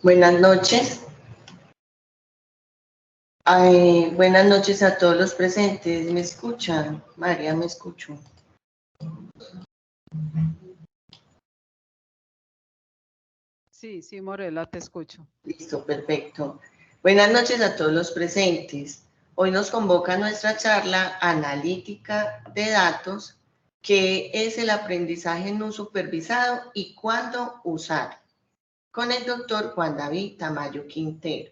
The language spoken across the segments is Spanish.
Buenas noches. Buenas noches a todos los presentes. ¿Me escuchan? María, me escucho. Sí, Morela, te escucho. Listo, perfecto. Buenas noches a todos los presentes. Hoy nos convoca nuestra charla analítica de datos, que es el aprendizaje no supervisado y cuándo usarlo, con el doctor Juan David Tamayo Quintero.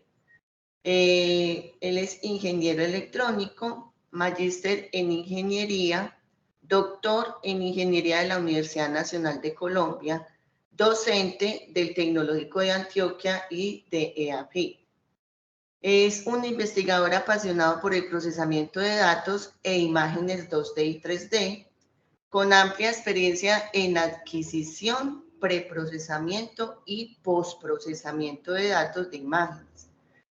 Él es ingeniero electrónico, magíster en ingeniería, doctor en ingeniería de la Universidad Nacional de Colombia, docente del Tecnológico de Antioquia y de EAFIT. Es un investigador apasionado por el procesamiento de datos e imágenes 2D y 3D, con amplia experiencia en adquisición, preprocesamiento y postprocesamiento de datos de imágenes.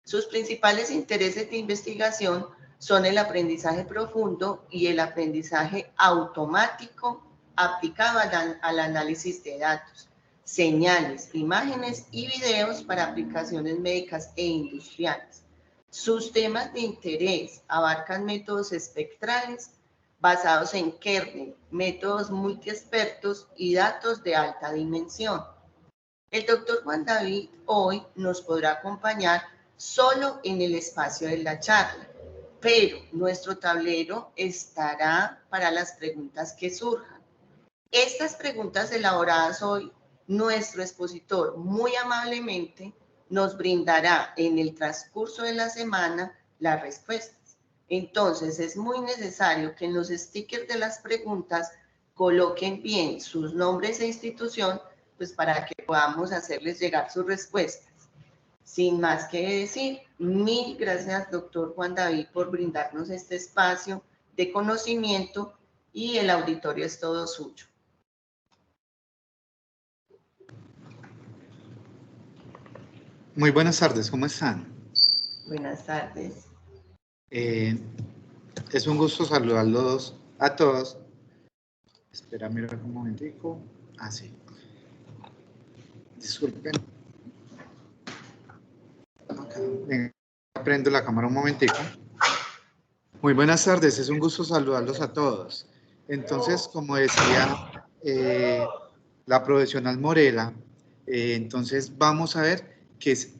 Sus principales intereses de investigación son el aprendizaje profundo y el aprendizaje automático aplicado al análisis de datos, señales, imágenes y videos para aplicaciones médicas e industriales. Sus temas de interés abarcan métodos espectrales basados en kernel, métodos multiexpertos y datos de alta dimensión. El doctor Juan David hoy nos podrá acompañar solo en el espacio de la charla, pero nuestro tablero estará para las preguntas que surjan. Estas preguntas elaboradas hoy, nuestro expositor muy amablemente nos brindará en el transcurso de la semana las respuestas. Entonces, es muy necesario que en los stickers de las preguntas coloquen bien sus nombres e institución, pues para que podamos hacerles llegar sus respuestas. Sin más que decir, mil gracias, doctor Juan David, por brindarnos este espacio de conocimiento, y el auditorio es todo suyo. Muy buenas tardes, ¿cómo están? Buenas tardes. Es un gusto saludarlos a todos. Espera, mira un momentico. Ah, sí. Disculpen. Venga, prendo la cámara un momentico. Muy buenas tardes, es un gusto saludarlos a todos. Entonces, como decía la profesional Morela, entonces vamos a ver qué es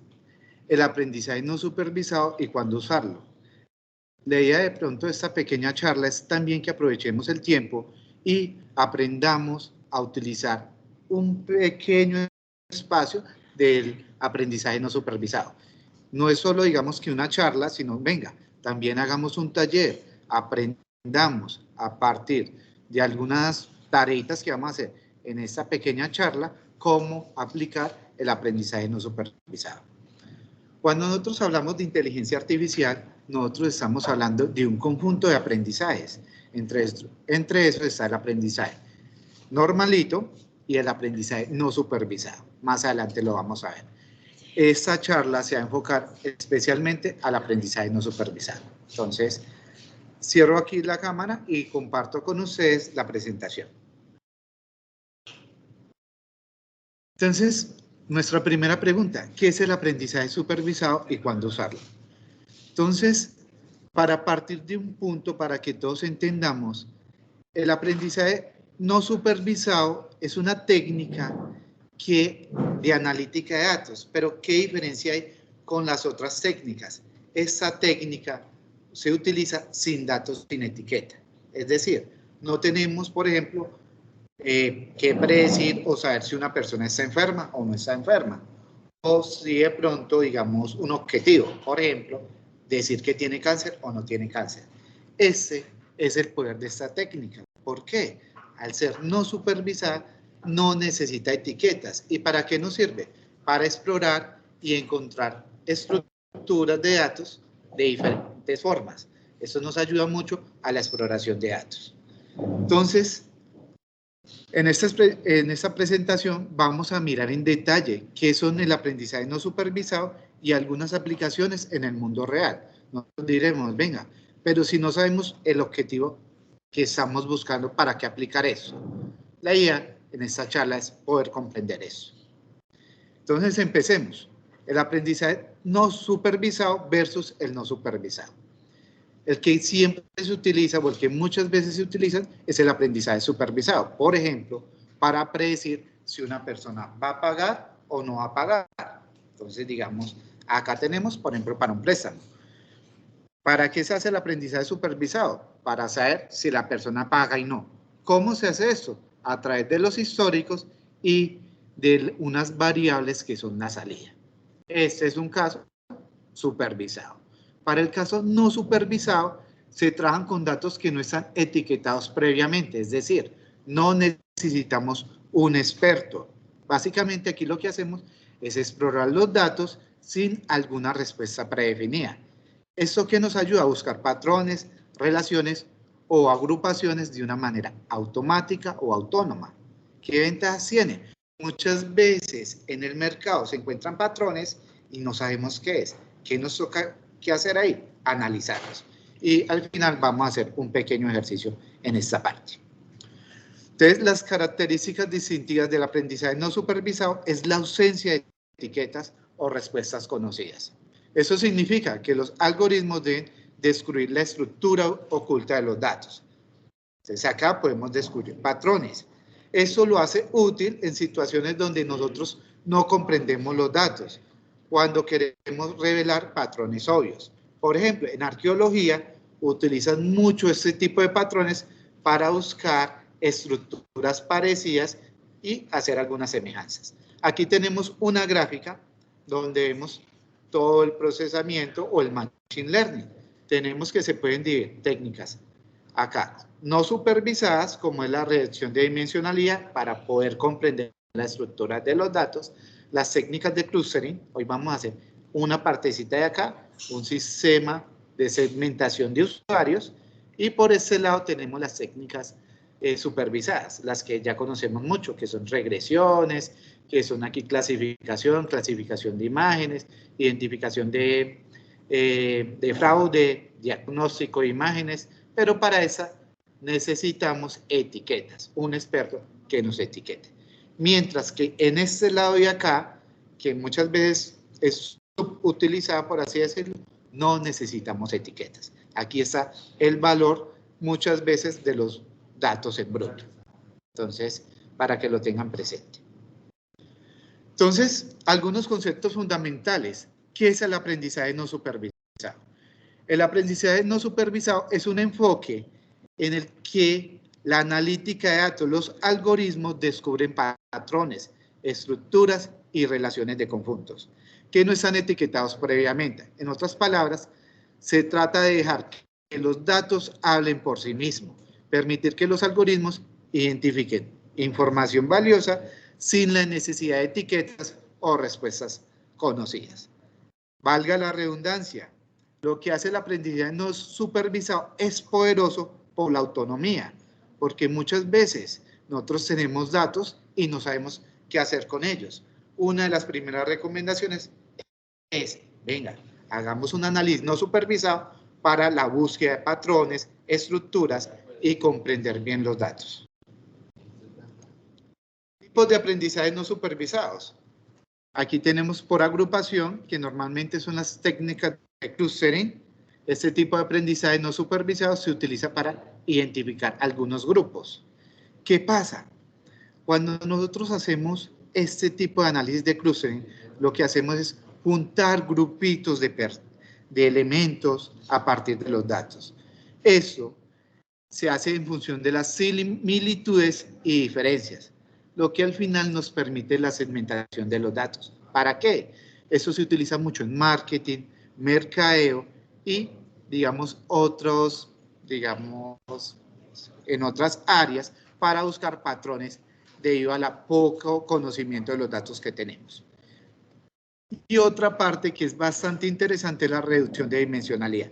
el aprendizaje no supervisado y cuándo usarlo. La idea de pronto de esta pequeña charla es también que aprovechemos el tiempo y aprendamos a utilizar un pequeño espacio del aprendizaje no supervisado. No es solo, digamos, que una charla, sino, venga, también hagamos un taller, aprendamos a partir de algunas tareitas que vamos a hacer en esta pequeña charla, cómo aplicar el aprendizaje no supervisado. Cuando nosotros hablamos de inteligencia artificial, nosotros estamos hablando de un conjunto de aprendizajes. Entre esos está el aprendizaje normalito y el aprendizaje no supervisado. Más adelante lo vamos a ver. Esta charla se va a enfocar especialmente al aprendizaje no supervisado. Entonces, cierro aquí la cámara y comparto con ustedes la presentación. Entonces, nuestra primera pregunta, ¿qué es el aprendizaje supervisado y cuándo usarlo? Entonces, para partir de un punto, para que todos entendamos, el aprendizaje no supervisado es una técnica de analítica de datos, pero ¿qué diferencia hay con las otras técnicas? Esta técnica se utiliza sin datos, sin etiqueta. Es decir, no tenemos, por ejemplo, que predecir o saber si una persona está enferma o no está enferma. O si de pronto, digamos, un objetivo, por ejemplo, decir que tiene cáncer o no tiene cáncer. Ese es el poder de esta técnica. ¿Por qué? Al ser no supervisada, no necesita etiquetas. ¿Y para qué nos sirve? Para explorar y encontrar estructuras de datos de diferentes formas. Esto nos ayuda mucho a la exploración de datos. Entonces, en esta presentación vamos a mirar en detalle qué son el aprendizaje no supervisado y algunas aplicaciones en el mundo real. Nosotros diremos, venga, pero si no sabemos el objetivo que estamos buscando, ¿para qué aplicar eso? La idea en esta charla es poder comprender eso. Entonces empecemos. El aprendizaje no supervisado versus el no supervisado. El que siempre se utiliza o el que muchas veces se utiliza es el aprendizaje supervisado. Por ejemplo, para predecir si una persona va a pagar o no va a pagar. Entonces, digamos, acá tenemos, por ejemplo, para un préstamo. ¿Para qué se hace el aprendizaje supervisado? Para saber si la persona paga y no. ¿Cómo se hace esto? A través de los históricos y de unas variables que son la salida. Este es un caso supervisado. Para el caso no supervisado, se trabajan con datos que no están etiquetados previamente, es decir, no necesitamos un experto. Básicamente aquí lo que hacemos es explorar los datos sin alguna respuesta predefinida. Esto que nos ayuda a buscar patrones, relaciones o agrupaciones de una manera automática o autónoma. ¿Qué ventajas tiene? Muchas veces en el mercado se encuentran patrones y no sabemos qué es. ¿Qué nos toca qué hacer ahí? Analizarlos. Y al final vamos a hacer un pequeño ejercicio en esta parte. Entonces, las características distintivas del aprendizaje no supervisado es la ausencia de etiquetas o respuestas conocidas. Eso significa que los algoritmos deben descubrir la estructura oculta de los datos. Entonces, acá podemos descubrir patrones. Eso lo hace útil en situaciones donde nosotros no comprendemos los datos, cuando queremos revelar patrones obvios. Por ejemplo, en arqueología utilizan mucho este tipo de patrones para buscar estructuras parecidas y hacer algunas semejanzas. Aquí tenemos una gráfica donde vemos todo el procesamiento o el machine learning. Tenemos que se pueden dividir técnicas acá, no supervisadas, como es la reducción de dimensionalidad para poder comprender la estructura de los datos, las técnicas de clustering. Hoy vamos a hacer una partecita de acá, un sistema de segmentación de usuarios, y por este lado tenemos las técnicas supervisadas, las que ya conocemos mucho, que son regresiones, que son aquí clasificación de imágenes, identificación de fraude, diagnóstico de imágenes, pero para esa necesitamos etiquetas, un experto que nos etiquete. Mientras que en este lado de acá, que muchas veces es utilizada, por así decirlo, no necesitamos etiquetas. Aquí está el valor muchas veces de los datos en bruto. Entonces, para que lo tengan presente. Entonces, algunos conceptos fundamentales. ¿Qué es el aprendizaje no supervisado? El aprendizaje no supervisado es un enfoque en el que la analítica de datos, los algoritmos descubren patrones, estructuras y relaciones de conjuntos que no están etiquetados previamente. En otras palabras, se trata de dejar que los datos hablen por sí mismos, permitir que los algoritmos identifiquen información valiosa sin la necesidad de etiquetas o respuestas conocidas. Valga la redundancia, lo que hace el aprendizaje no supervisado es poderoso por la autonomía, porque muchas veces nosotros tenemos datos y no sabemos qué hacer con ellos. Una de las primeras recomendaciones es, venga, hagamos un análisis no supervisado para la búsqueda de patrones, estructuras y comprender bien los datos. Tipos de aprendizaje no supervisados. Aquí tenemos por agrupación, que normalmente son las técnicas de clustering. Este tipo de aprendizaje no supervisado se utiliza para identificar algunos grupos. ¿Qué pasa? Cuando nosotros hacemos este tipo de análisis de clustering, lo que hacemos es juntar grupitos de elementos a partir de los datos. Eso se hace en función de las similitudes y diferencias, lo que al final nos permite la segmentación de los datos. ¿Para qué? Eso se utiliza mucho en marketing, mercadeo y, digamos, en otras áreas para buscar patrones debido a la poco conocimiento de los datos que tenemos. Y otra parte que es bastante interesante es la reducción de dimensionalidad.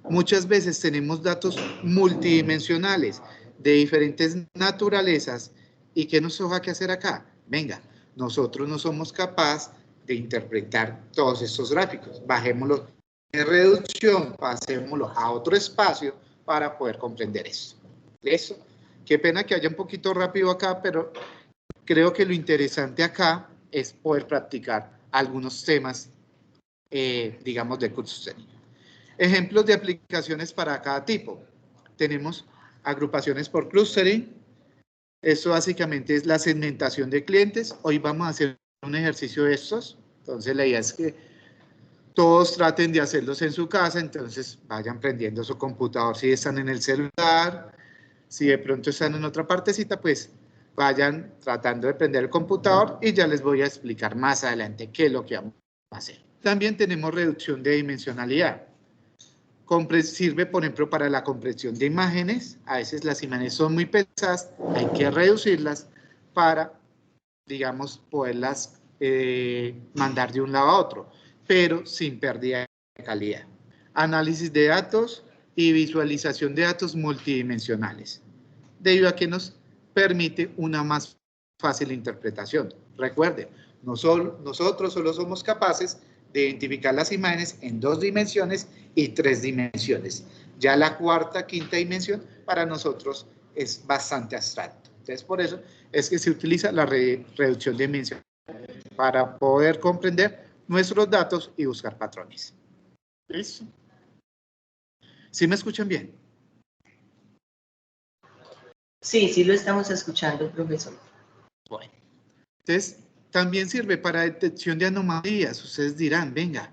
Muchas veces tenemos datos multidimensionales de diferentes naturalezas. ¿Y qué nos toca que hacer acá? Venga, nosotros no somos capaces de interpretar todos estos gráficos. Bajémoslo de reducción, pasémoslo a otro espacio para poder comprender esto. ¿Listo? Qué pena que haya un poquito rápido acá, pero creo que lo interesante acá es poder practicar algunos temas, digamos, de clustering. Ejemplos de aplicaciones para cada tipo. Tenemos agrupaciones por clustering. Esto básicamente es la segmentación de clientes. Hoy vamos a hacer un ejercicio de estos. Entonces la idea es que todos traten de hacerlos en su casa, entonces vayan prendiendo su computador si están en el celular, si de pronto están en otra partecita, pues vayan tratando de prender el computador y ya les voy a explicar más adelante qué es lo que vamos a hacer. También tenemos reducción de dimensionalidad. Sirve, por ejemplo, para la compresión de imágenes. A veces las imágenes son muy pesadas, hay que reducirlas para, digamos, poderlas mandar de un lado a otro, pero sin pérdida de calidad. Análisis de datos y visualización de datos multidimensionales, debido a que nos permite una más fácil interpretación. Recuerde, nosotros solo somos capaces de identificar las imágenes en 2 dimensiones y 3 dimensiones. Ya la cuarta, quinta dimensión para nosotros es bastante abstracto. Entonces, por eso es que se utiliza la reducción de dimensión para poder comprender nuestros datos y buscar patrones. ¿Listo? ¿Sí me escuchan bien? Sí, sí lo estamos escuchando, profesor. Bueno, entonces también sirve para detección de anomalías. Ustedes dirán, venga,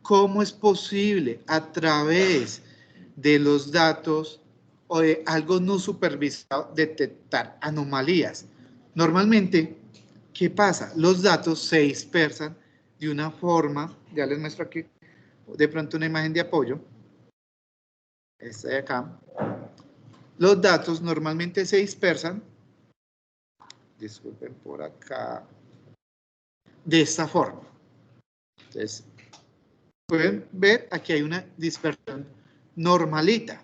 ¿cómo es posible a través de los datos o de algo no supervisado detectar anomalías? Normalmente, ¿qué pasa? Los datos se dispersan de una forma, ya les muestro aquí, de pronto una imagen de apoyo, esta de acá. Los datos normalmente se dispersan, disculpen por acá, de esta forma. Entonces, pueden ver, aquí hay una dispersión normalita.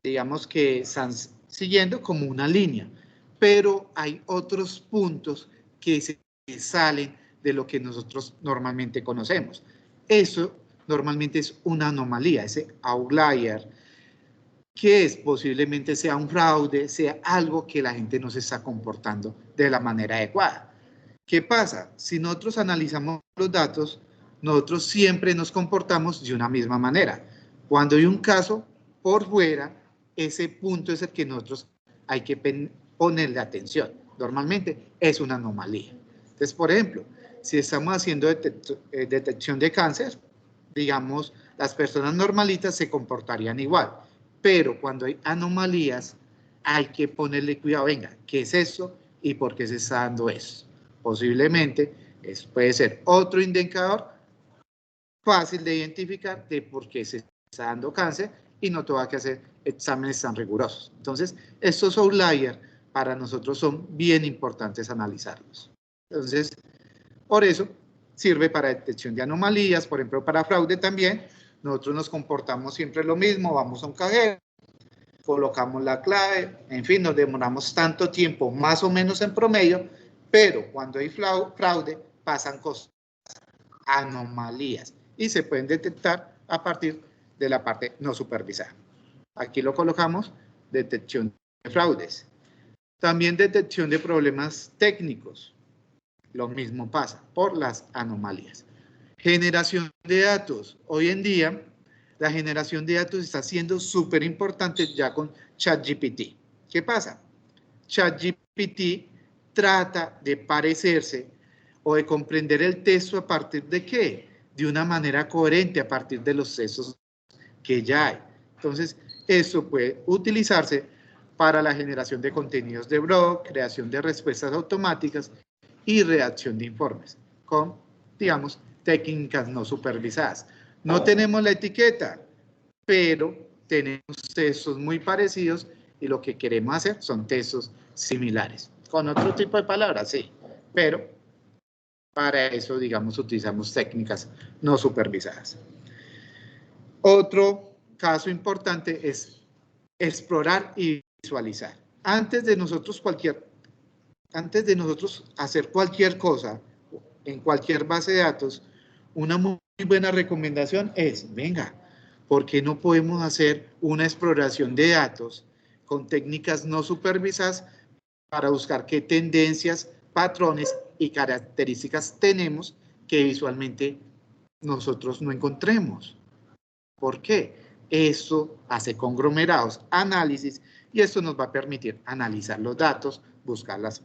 Digamos que están siguiendo como una línea, pero hay otros puntos que se salen de lo que nosotros normalmente conocemos. Eso normalmente es una anomalía, ese outlier, que es posiblemente sea un fraude, sea algo que la gente no se está comportando de la manera adecuada. ¿Qué pasa? Si nosotros analizamos los datos, nosotros siempre nos comportamos de una misma manera. Cuando hay un caso por fuera, ese punto es el que nosotros hay que ponerle atención. Normalmente es una anomalía. Entonces, por ejemplo, si estamos haciendo detección de cáncer, digamos, las personas normalitas se comportarían igual. Pero cuando hay anomalías, hay que ponerle cuidado. Venga, ¿qué es eso y por qué se está dando eso? Posiblemente puede ser otro indicador fácil de identificar de por qué se está dando cáncer y no tengo que hacer exámenes tan rigurosos. Entonces, estos outliers para nosotros son bien importantes analizarlos. Entonces, por eso sirve para detección de anomalías, por ejemplo, para fraude también. Nosotros nos comportamos siempre lo mismo, vamos a un cajero, colocamos la clave, en fin, nos demoramos tanto tiempo, más o menos en promedio, pero cuando hay fraude, pasan cosas, anomalías, y se pueden detectar a partir de la parte no supervisada. Aquí lo colocamos, detección de fraudes. También detección de problemas técnicos. Lo mismo pasa por las anomalías. Generación de datos. Hoy en día, la generación de datos está siendo súper importante ya con ChatGPT. ¿Qué pasa? ChatGPT trata de parecerse o de comprender el texto a partir de ¿qué? De una manera coherente a partir de los textos que ya hay. Entonces, eso puede utilizarse para la generación de contenidos de blog, creación de respuestas automáticas y redacción de informes con, digamos, técnicas no supervisadas. No tenemos la etiqueta, pero tenemos textos muy parecidos y lo que queremos hacer son textos similares. Con otro tipo de palabras, sí, pero para eso, digamos, utilizamos técnicas no supervisadas. Otro caso importante es explorar y visualizar. Antes de nosotros hacer cualquier cosa en cualquier base de datos, una muy buena recomendación es, venga, ¿por qué no podemos hacer una exploración de datos con técnicas no supervisadas para buscar qué tendencias, patrones y características tenemos que visualmente nosotros no encontremos. ¿Por qué? Eso hace conglomerados, análisis, y esto nos va a permitir analizar los datos, buscar los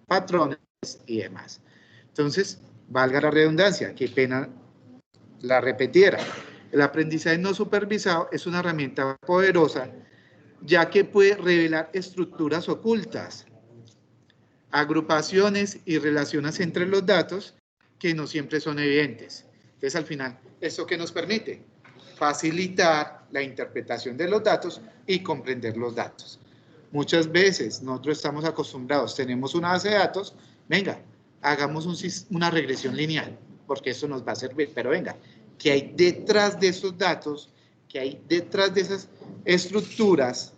patrones y demás. Entonces, valga la redundancia, qué pena la repetiera. El aprendizaje no supervisado es una herramienta poderosa, ya que puede revelar estructuras ocultas, agrupaciones y relaciones entre los datos que no siempre son evidentes. Entonces, al final, ¿esto qué nos permite? Facilitar la interpretación de los datos y comprender los datos. Muchas veces nosotros estamos acostumbrados, tenemos una base de datos, venga, hagamos una regresión lineal, porque eso nos va a servir, pero venga, ¿qué hay detrás de esos datos? ¿Qué hay detrás de esas estructuras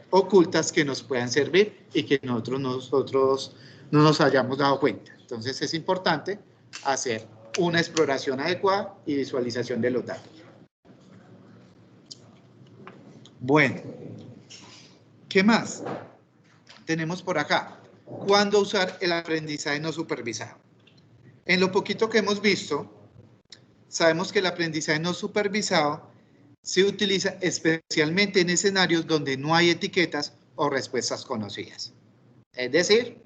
ocultas que nos puedan servir y que nosotros no nos hayamos dado cuenta? Entonces es importante hacer una exploración adecuada y visualización de los datos. Bueno, ¿qué más tenemos por acá? ¿Cuándo usar el aprendizaje no supervisado? En lo poquito que hemos visto, sabemos que el aprendizaje no supervisado se utiliza especialmente en escenarios donde no hay etiquetas o respuestas conocidas. Es decir,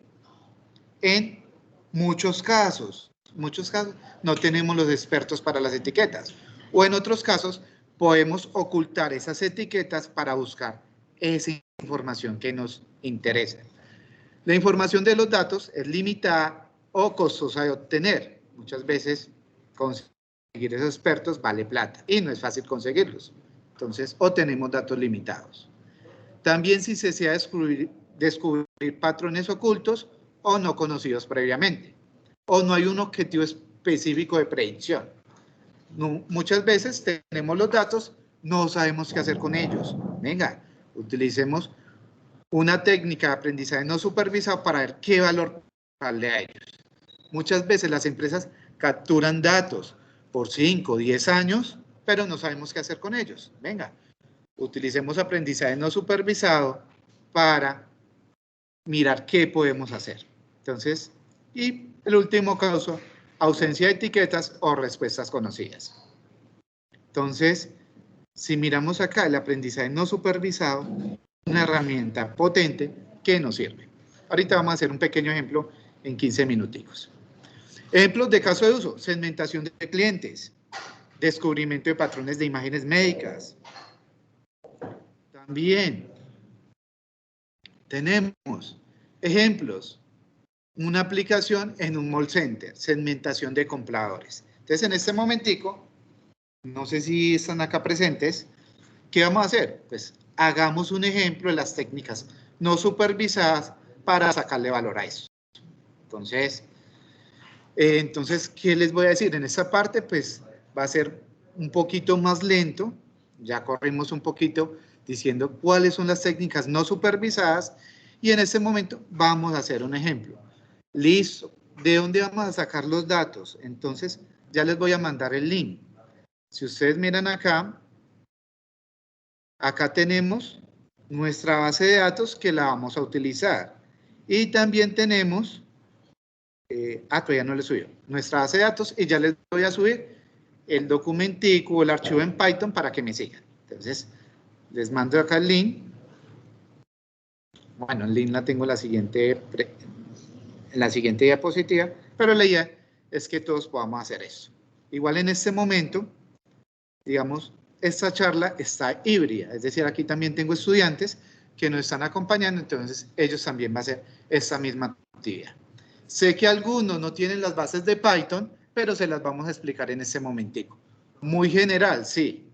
en muchos casos no tenemos los expertos para las etiquetas, o en otros casos podemos ocultar esas etiquetas para buscar esa información que nos interesa. La información de los datos es limitada o costosa de obtener. Muchas veces conseguir esos expertos vale plata y no es fácil conseguirlos. Entonces, o tenemos datos limitados. También si se desea descubrir patrones ocultos o no conocidos previamente, o no hay un objetivo específico de predicción. No, muchas veces tenemos los datos, no sabemos qué hacer con ellos. Venga, utilicemos una técnica de aprendizaje no supervisado para ver qué valor darle a ellos. Muchas veces las empresas capturan datos por 5 o 10 años, pero no sabemos qué hacer con ellos. Venga, utilicemos aprendizaje no supervisado para mirar qué podemos hacer. Entonces, y el último caso, ausencia de etiquetas o respuestas conocidas. Entonces, si miramos acá, el aprendizaje no supervisado, una herramienta potente que nos sirve. Ahorita vamos a hacer un pequeño ejemplo en 15 minuticos. Ejemplos de caso de uso: segmentación de clientes, descubrimiento de patrones de imágenes médicas. También tenemos ejemplos: una aplicación en un mall center, segmentación de compradores. Entonces, en este momentico, no sé si están acá presentes, ¿qué vamos a hacer? Pues hagamos un ejemplo de las técnicas no supervisadas para sacarle valor a eso. Entonces, ¿qué les voy a decir? En esta parte, pues, va a ser un poquito más lento. Ya corrimos un poquito diciendo cuáles son las técnicas no supervisadas y en este momento vamos a hacer un ejemplo. Listo. ¿De dónde vamos a sacar los datos? Entonces, ya les voy a mandar el link. Si ustedes miran acá, acá tenemos nuestra base de datos que la vamos a utilizar. Y también tenemos, todavía no le subió, nuestra base de datos, y ya les voy a subir el documentico o el archivo en Python para que me sigan. Entonces, les mando acá el link. Bueno, el link la tengo en la siguiente diapositiva, pero la idea es que todos podamos hacer eso. Igual en este momento, digamos, esta charla está híbrida, es decir, aquí también tengo estudiantes que nos están acompañando, entonces ellos también van a hacer esta misma actividad. Sé que algunos no tienen las bases de Python, pero se las vamos a explicar en este momentico. Muy general, sí,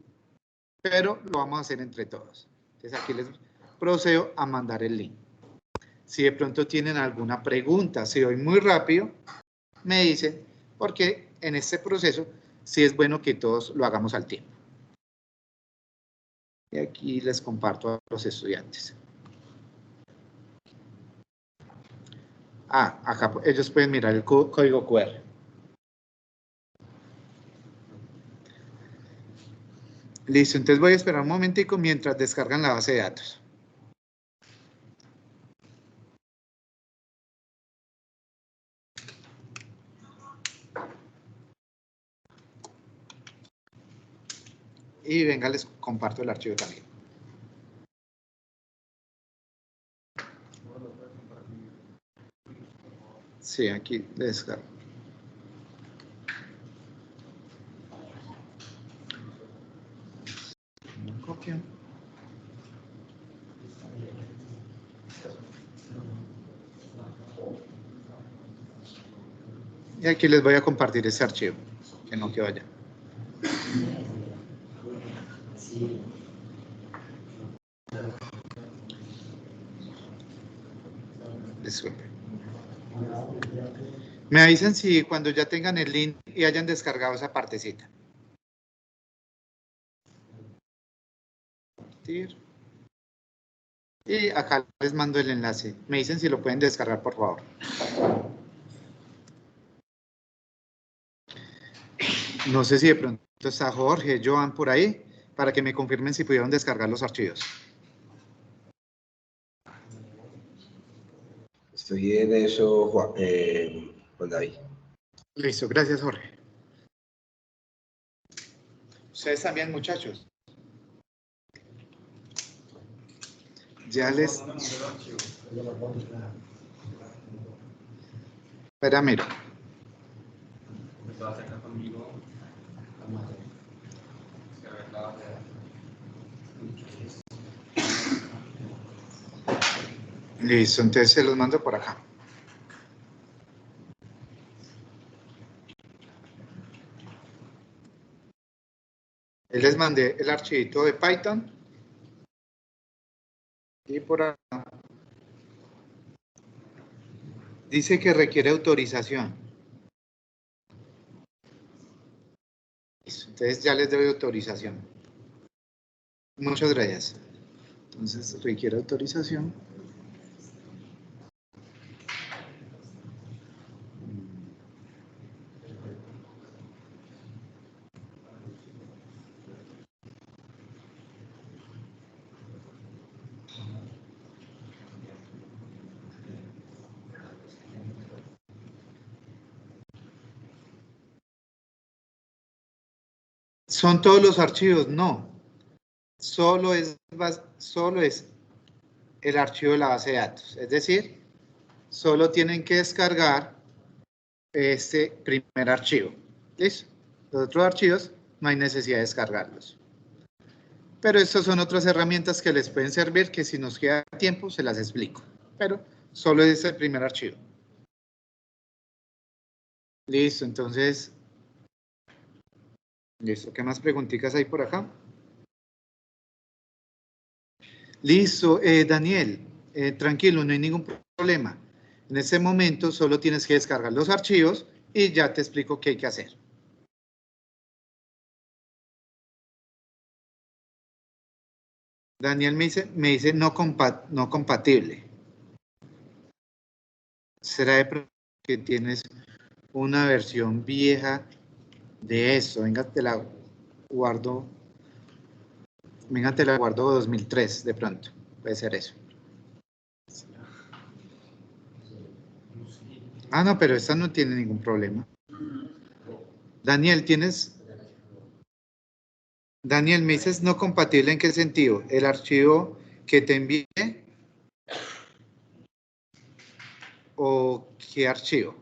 pero lo vamos a hacer entre todos. Entonces aquí les procedo a mandar el link. Si de pronto tienen alguna pregunta, si voy muy rápido, me dicen, porque en este proceso sí es bueno que todos lo hagamos al tiempo. Y aquí les comparto a los estudiantes. Acá ellos pueden mirar el código QR. Listo, entonces voy a esperar un momentico mientras descargan la base de datos. Y venga, les comparto el archivo también. Sí, aquí descargo. Copia. Y aquí les voy a compartir ese archivo, que no quedó allá. Disculpe. Me avisan si cuando ya tengan el link y hayan descargado esa partecita. Y acá les mando el enlace. Me dicen si lo pueden descargar, por favor. No sé si de pronto está Jorge, Joan por ahí, para que me confirmen si pudieron descargar los archivos. Estoy en eso, Juan David. Listo, gracias, Jorge. Ustedes también, muchachos. Ya les... Espera, miro. Listo, entonces se los mando por acá. Les mandé el archivito de Python. Y por acá dice que requiere autorización. Listo, entonces ya les doy autorización. Muchas gracias. Entonces requiere autorización. ¿Son todos los archivos? No. Solo es el archivo de la base de datos. Es decir, solo tienen que descargar este primer archivo. ¿Listo? Los otros archivos no hay necesidad de descargarlos. Pero estas son otras herramientas que les pueden servir que si nos queda tiempo se las explico. Pero solo es el primer archivo. Listo, entonces... Listo, ¿qué más preguntitas hay por acá? Listo, Daniel, tranquilo, no hay ningún problema. En este momento solo tienes que descargar los archivos y ya te explico qué hay que hacer. Daniel me dice no compatible. ¿Será de pronto que tienes una versión vieja de eso? Venga, te la guardo. Venga, te la guardo 2003 de pronto. Puede ser eso. Ah, no, pero esta no tiene ningún problema. Daniel, Daniel, me dices no compatible, ¿en qué sentido? ¿El archivo que te envié? ¿O qué archivo?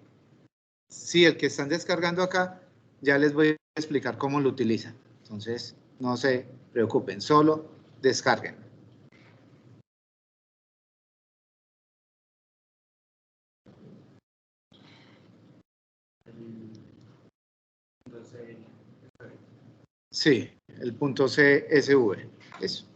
Sí, el que están descargando acá, ya les voy a explicar cómo lo utilizan. Entonces, no se preocupen, solo descarguen. Sí, el punto CSV. Eso.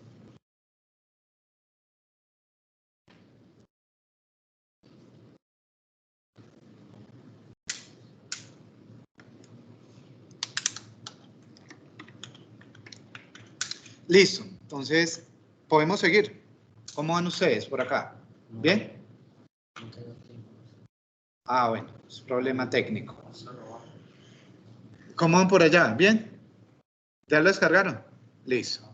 Listo. Entonces, podemos seguir. ¿Cómo van ustedes por acá? ¿Bien? Ah, bueno, es problema técnico. ¿Cómo van por allá? ¿Bien? ¿Ya lo descargaron? Listo.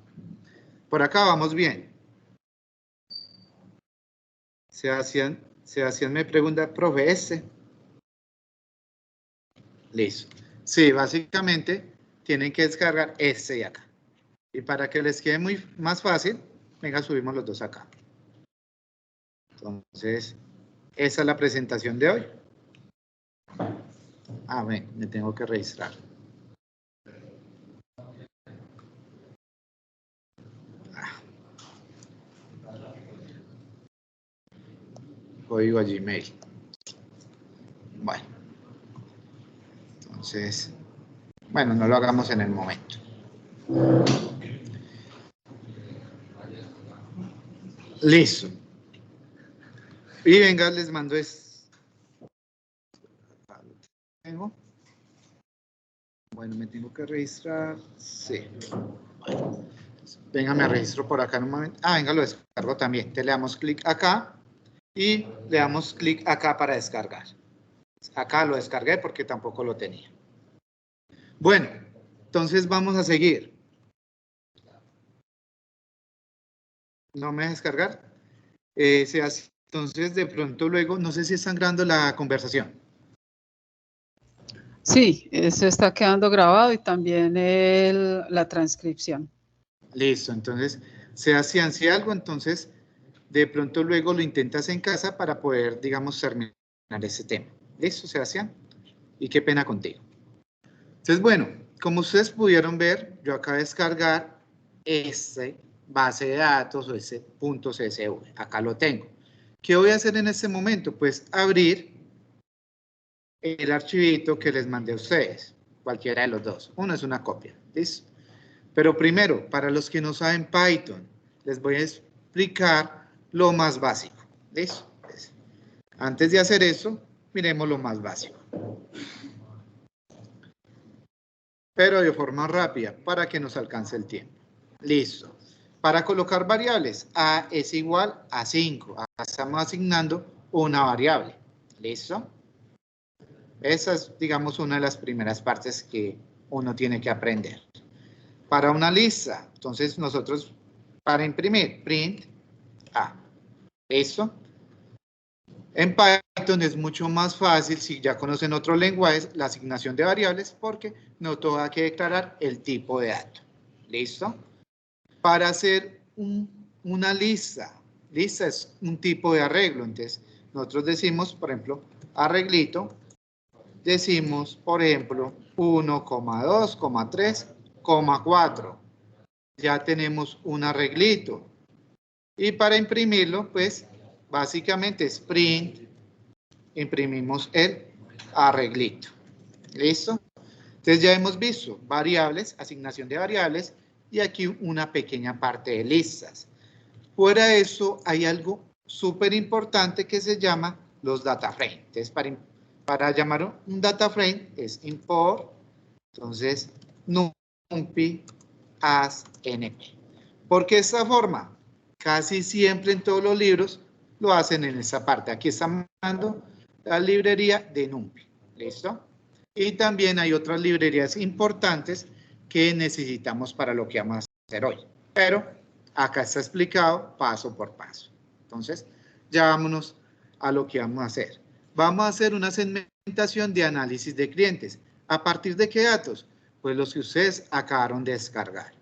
Por acá vamos bien. Sebastián me pregunta, profe, Listo. Sí, básicamente tienen que descargar este de acá. Y para que les quede más fácil, venga, subimos los dos acá. Entonces, esa es la presentación de hoy. Ah, ven, me tengo que registrar. Código a Gmail. Bueno. Entonces, bueno, no lo hagamos en el momento. Listo. Y venga, les mando ¿Tengo? Bueno, me tengo que registrar. Sí. Bueno. Venga, me registro por acá en un momento. Ah, venga, lo descargo también. Te le damos clic acá y le damos clic acá para descargar. Acá lo descargué porque tampoco lo tenía. Bueno, entonces vamos a seguir. ¿No me deja descargar? Entonces, de pronto luego, no sé si están grabando la conversación. Sí, eso está quedando grabado y también la transcripción. Listo, entonces, Sebastián, si algo, entonces, de pronto luego lo intentas en casa para poder, digamos, terminar ese tema. ¿Listo, Sebastián? Y qué pena contigo. Entonces, bueno, como ustedes pudieron ver, yo acabo de descargar este base de datos o ese .csv. Acá lo tengo. ¿Qué voy a hacer en este momento? Pues abrir el archivito que les mandé a ustedes, cualquiera de los dos. Uno es una copia, ¿listo? Pero primero, para los que no saben Python, les voy a explicar lo más básico, ¿listo? Antes de hacer eso, miremos lo más básico. Pero de forma rápida, para que nos alcance el tiempo. Listo. Para colocar variables, A es igual a 5. Acá estamos asignando una variable. ¿Listo? Esa es, digamos, una de las primeras partes que uno tiene que aprender. Para una lista, entonces nosotros, para imprimir, print A. ¿Listo? En Python es mucho más fácil, si ya conocen otros lenguajes, la asignación de variables, porque no tengo que declarar el tipo de dato. ¿Listo? Para hacer una lista es un tipo de arreglo. Entonces, nosotros decimos, por ejemplo, arreglito, decimos, por ejemplo, 1,2, 3, 4. Ya tenemos un arreglito. Y para imprimirlo, pues, básicamente es print, imprimimos el arreglito. ¿Listo? Entonces ya hemos visto variables, asignación de variables, y aquí una pequeña parte de listas. Fuera de eso, hay algo súper importante que se llama los data frames. Entonces, para llamar un data frame es import, entonces, numpy as np. ¿Por qué esta forma? Casi siempre en todos los libros lo hacen en esta parte. Aquí estamos dando la librería de numpy. ¿Listo? Y también hay otras librerías importantes que necesitamos para lo que vamos a hacer hoy. Pero acá está explicado paso por paso. Entonces, ya vámonos a lo que vamos a hacer. Vamos a hacer una segmentación de análisis de clientes. ¿A partir de qué datos? Pues los que ustedes acabaron de descargar.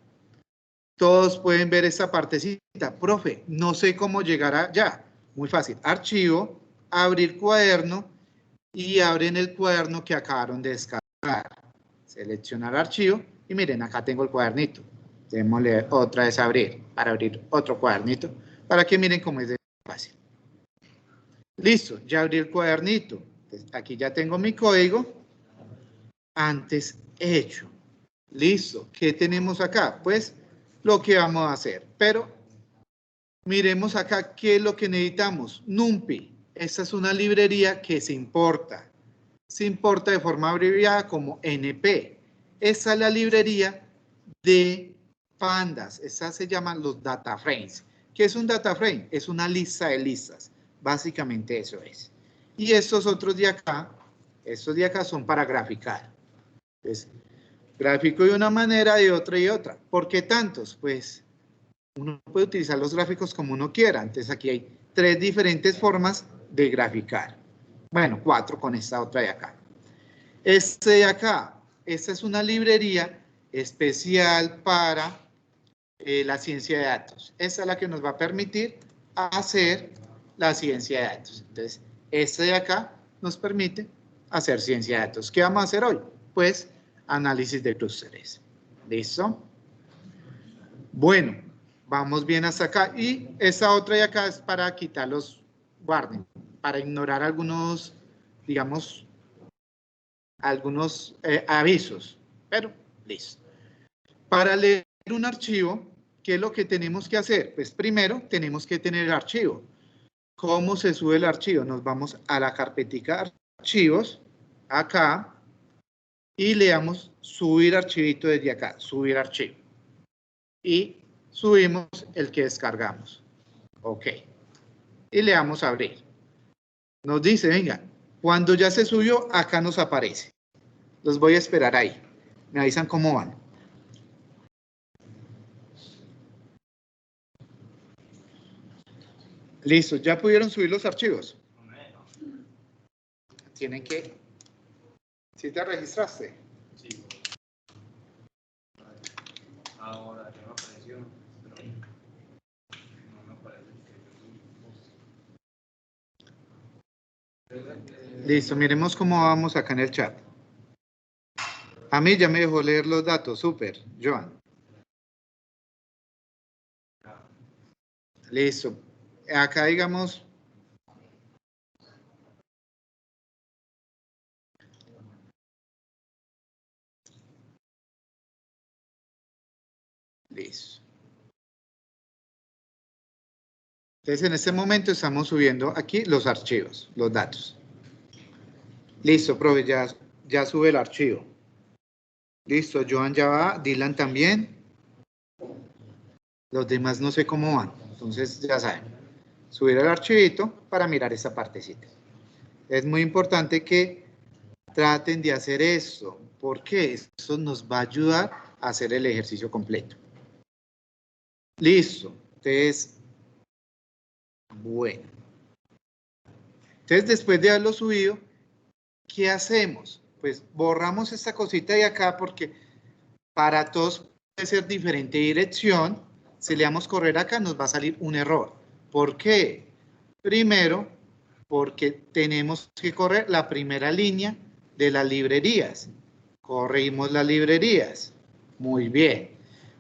Todos pueden ver esta partecita. Profe, no sé cómo llegar allá. Muy fácil. Archivo, abrir cuaderno y abren el cuaderno que acabaron de descargar. Seleccionar archivo y miren, acá tengo el cuadernito. Démosle otra vez a abrir, para abrir otro cuadernito, para que miren cómo es de fácil. Listo, ya abrí el cuadernito. Entonces, aquí ya tengo mi código antes hecho. Listo, ¿qué tenemos acá? Pues lo que vamos a hacer, pero miremos acá qué es lo que necesitamos. NumPy, esta es una librería que se importa. Se importa de forma abreviada como NP. Esa es la librería de pandas. Esas se llaman los data frames. ¿Qué es un data frame? Es una lista de listas. Básicamente eso es. Y estos otros de acá son para graficar. Entonces, gráfico de una manera, de otra y otra. ¿Por qué tantos? Pues uno puede utilizar los gráficos como uno quiera. Entonces aquí hay 3 diferentes formas de graficar. Bueno, 4 con esta otra de acá. Este de acá, esta es una librería especial para la ciencia de datos. Esta es la que nos va a permitir hacer la ciencia de datos. Entonces, esta de acá nos permite hacer ciencia de datos. ¿Qué vamos a hacer hoy? Pues, análisis de clústeres. ¿Listo? Bueno, vamos bien hasta acá. Y esta otra de acá es para quitarlos, guarden, para ignorar algunos, digamos, algunos avisos. Pero, listo. Para leer un archivo, ¿qué es lo que tenemos que hacer? Pues primero tenemos que tener el archivo. ¿Cómo se sube el archivo? Nos vamos a la carpetica archivos, acá, y le damos subir archivito desde acá, subir archivo. Y subimos el que descargamos. Ok. Y le damos a abrir. Nos dice, venga, cuando ya se subió, acá nos aparece. Los voy a esperar ahí. Me avisan cómo van. Listo, ¿ya pudieron subir los archivos? Tienen que... ¿Sí te registraste? Sí. Ahora ya me apareció, pero no me aparece. Listo, miremos cómo vamos acá en el chat. A mí ya me dejó leer los datos, súper, Joan. Listo. Acá digamos... Listo. Entonces, en este momento estamos subiendo aquí los archivos, los datos. Listo, profe, ya sube el archivo. Listo, Joan ya va, Dylan también. Los demás no sé cómo van, entonces ya saben. Subir el archivito para mirar esta partecita. Es muy importante que traten de hacer esto, porque esto nos va a ayudar a hacer el ejercicio completo. Listo, entonces, bueno. Entonces, después de haberlo subido, ¿qué hacemos? Pues borramos esta cosita de acá porque para todos puede ser diferente dirección. Si le damos correr acá, nos va a salir un error. ¿Por qué? Primero, porque tenemos que correr la primera línea de las librerías. Corrimos las librerías. Muy bien.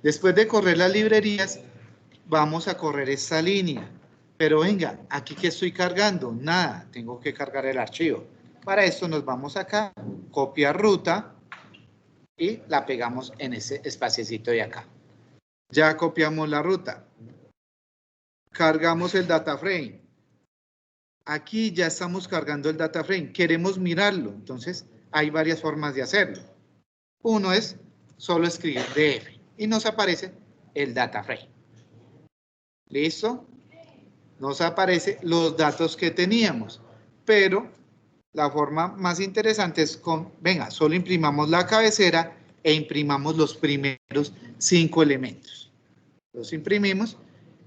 Después de correr las librerías, vamos a correr esta línea. Pero venga, ¿aquí qué estoy cargando? Nada, tengo que cargar el archivo. Para esto nos vamos acá, copiar ruta y la pegamos en ese espaciecito de acá. Ya copiamos la ruta. Cargamos el data frame. Aquí ya estamos cargando el data frame. Queremos mirarlo. Entonces, hay varias formas de hacerlo. Uno es solo escribir df y nos aparece el data frame. ¿Listo? Nos aparece los datos que teníamos. Pero la forma más interesante es con, venga, solo imprimamos la cabecera e imprimamos los primeros 5 elementos. Los imprimimos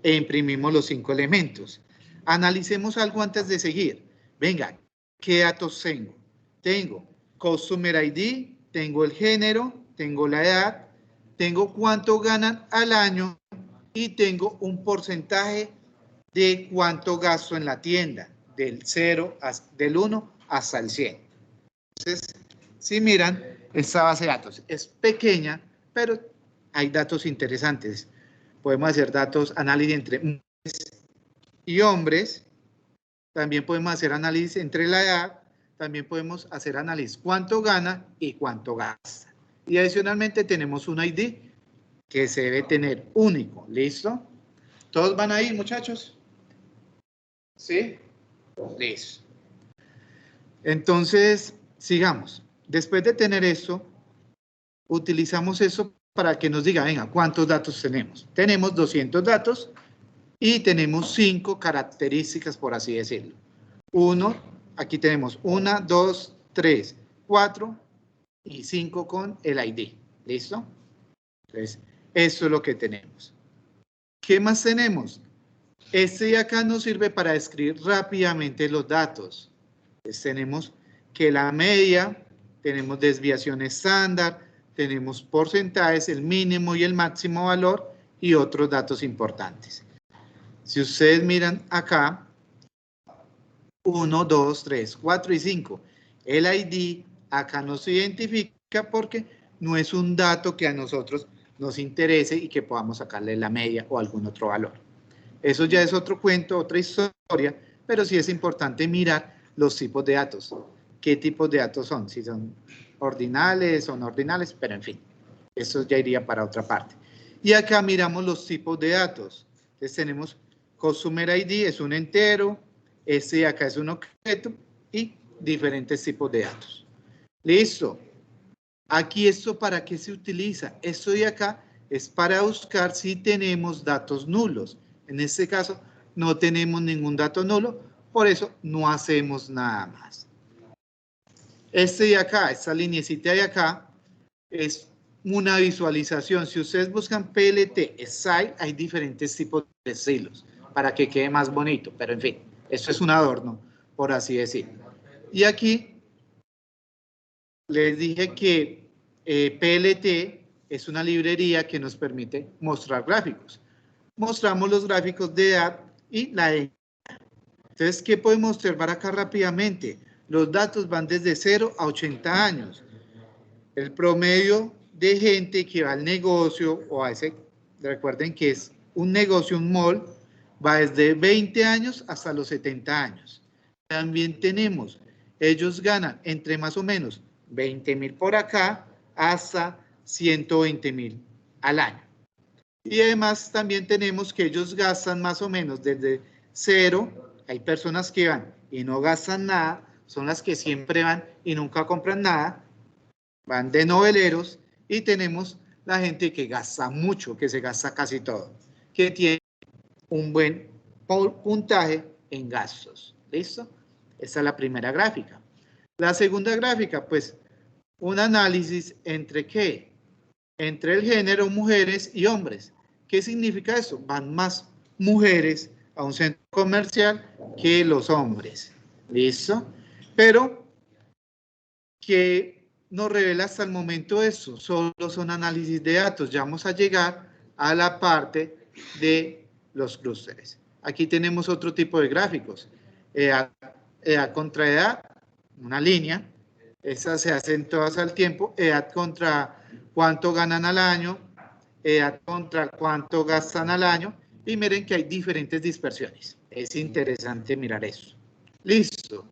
e imprimimos los 5 elementos. Analicemos algo antes de seguir. Venga, ¿qué datos tengo? Tengo Customer ID, tengo el género, tengo la edad, tengo cuánto ganan al año y tengo un porcentaje de cuánto gasto en la tienda, del 1 hasta el 100. Entonces, si miran, esta base de datos es pequeña, pero hay datos interesantes. Podemos hacer datos, análisis entre mujeres y hombres. También podemos hacer análisis entre la edad. También podemos hacer análisis cuánto gana y cuánto gasta. Y adicionalmente tenemos un ID que se debe tener único. ¿Listo? ¿Todos van ahí, muchachos? ¿Sí? Listo. Entonces, sigamos. Después de tener eso, utilizamos eso para que nos diga, venga, ¿cuántos datos tenemos? Tenemos 200 datos y tenemos 5 características, por así decirlo. Aquí tenemos 1, 2, 3, 4 y 5 con el ID. ¿Listo? Entonces, eso es lo que tenemos. ¿Qué más tenemos? Este de acá nos sirve para escribir rápidamente los datos. Entonces, tenemos que la media, tenemos desviación estándar, tenemos porcentajes, el mínimo y el máximo valor y otros datos importantes. Si ustedes miran acá, 1, 2, 3, 4 y 5, el ID acá no se identifica porque no es un dato que a nosotros nos interese y que podamos sacarle la media o algún otro valor. Eso ya es otro cuento, otra historia, pero sí es importante mirar los tipos de datos. ¿Qué tipos de datos son? Si son ordinales o no ordinales, pero en fin, eso ya iría para otra parte. Y acá miramos los tipos de datos. Entonces tenemos Customer ID, es un entero, este de acá es un objeto y diferentes tipos de datos. Listo. Aquí esto ¿para qué se utiliza? Esto de acá es para buscar si tenemos datos nulos. En este caso no tenemos ningún dato nulo, por eso no hacemos nada más. Este de acá, esta lineecita de acá, es una visualización. Si ustedes buscan PLT, style, hay diferentes tipos de estilos para que quede más bonito, pero en fin, esto es un adorno, por así decirlo. Y aquí les dije que PLT es una librería que nos permite mostrar gráficos. Mostramos los gráficos de edad y la edad. Entonces, ¿qué podemos observar acá rápidamente? Los datos van desde 0 a 80 años. El promedio de gente que va al negocio o a ese, recuerden que es un negocio, un mall, va desde 20 años hasta los 70 años. También tenemos, ellos ganan entre más o menos 20,000 por acá hasta 120,000 al año. Y además también tenemos que ellos gastan más o menos desde 0, hay personas que van y no gastan nada, son las que siempre van y nunca compran nada, van de noveleros, y tenemos la gente que gasta mucho, que se gasta casi todo, que tiene un buen puntaje en gastos. ¿Listo? Esta es la primera gráfica. La segunda gráfica, pues, un análisis entre ¿qué? Entre el género mujeres y hombres. ¿Qué significa eso? Van más mujeres a un centro comercial que los hombres. ¿Listo? Pero, ¿qué nos revela hasta el momento eso? Solo son análisis de datos. Ya vamos a llegar a la parte de los clústeres. Aquí tenemos otro tipo de gráficos. Edad contra edad, una línea. Esas se hacen todas al tiempo. Edad contra cuánto ganan al año. Edad contra cuánto gastan al año. Y miren que hay diferentes dispersiones. Es interesante mirar eso. Listo.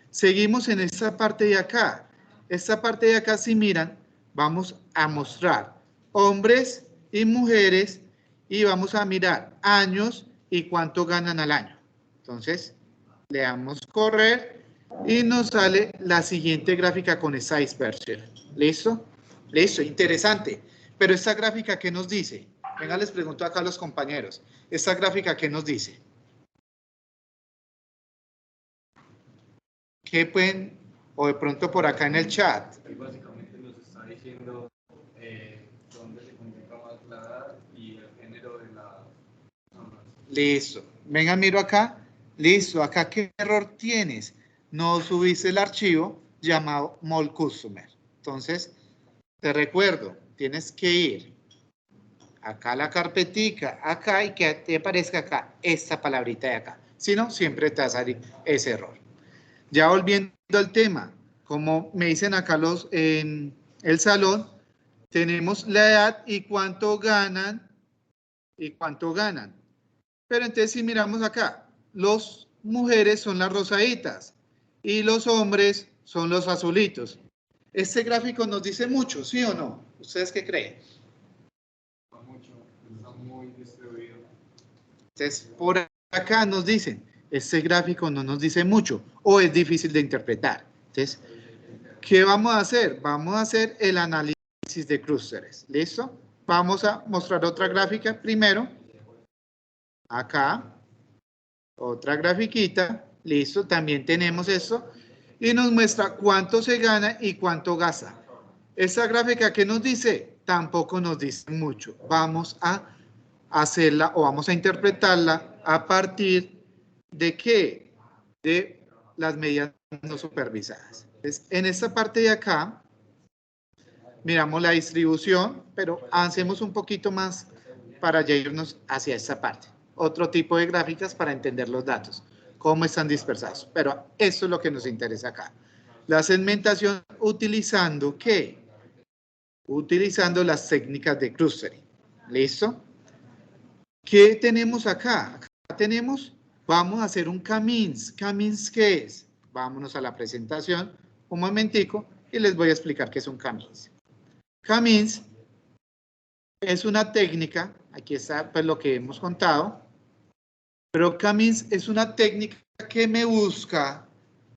Seguimos en esta parte de acá. Esta parte de acá, si miran, vamos a mostrar hombres y mujeres y vamos a mirar años y cuánto ganan al año. Entonces, le damos correr y nos sale la siguiente gráfica con esta dispersión. ¿Listo? Listo, interesante. Pero esta gráfica, ¿qué nos dice? Venga, les pregunto acá a los compañeros. ¿Esta gráfica qué nos dice? ¿Qué pueden, o de pronto por acá en el chat? Y básicamente nos está diciendo dónde se comunica más la edad y el género de la persona. Listo. Venga, miro acá. Listo. Acá, ¿qué error tienes? No subiste el archivo llamado Mall Customer. Entonces, te recuerdo, tienes que ir acá a la carpetica, acá, y que te aparezca acá esta palabrita de acá. Si no, siempre te va a salir ese error. Ya volviendo al tema, como me dicen acá los en el salón, tenemos la edad y cuánto ganan Pero entonces si miramos acá, las mujeres son las rosaditas y los hombres son los azulitos. Este gráfico nos dice mucho, ¿sí o no? ¿Ustedes qué creen? Mucho, está muy distribuido. Entonces, por acá nos dicen, este gráfico no nos dice mucho o es difícil de interpretar. Entonces, ¿qué vamos a hacer? Vamos a hacer el análisis de clústeres. ¿Listo? Vamos a mostrar otra gráfica primero. Acá, otra grafiquita. Listo, también tenemos esto. Y nos muestra cuánto se gana y cuánto gasta. Esta gráfica, ¿qué nos dice? Tampoco nos dice mucho. Vamos a hacerla o vamos a interpretarla a partir de ¿qué? De las medidas no supervisadas. Entonces, en esta parte de acá, miramos la distribución, pero avancemos un poquito más para ya irnos hacia esta parte. Otro tipo de gráficas para entender los datos, cómo están dispersados. Pero eso es lo que nos interesa acá. La segmentación utilizando, ¿qué? Utilizando las técnicas de clustering. ¿Listo? ¿Qué tenemos acá? Acá tenemos, vamos a hacer un K-means. ¿K-means qué es? Vámonos a la presentación un momentico y les voy a explicar qué es un K-means. K-means es una técnica, aquí está pues lo que hemos contado, pero K-means es una técnica que me busca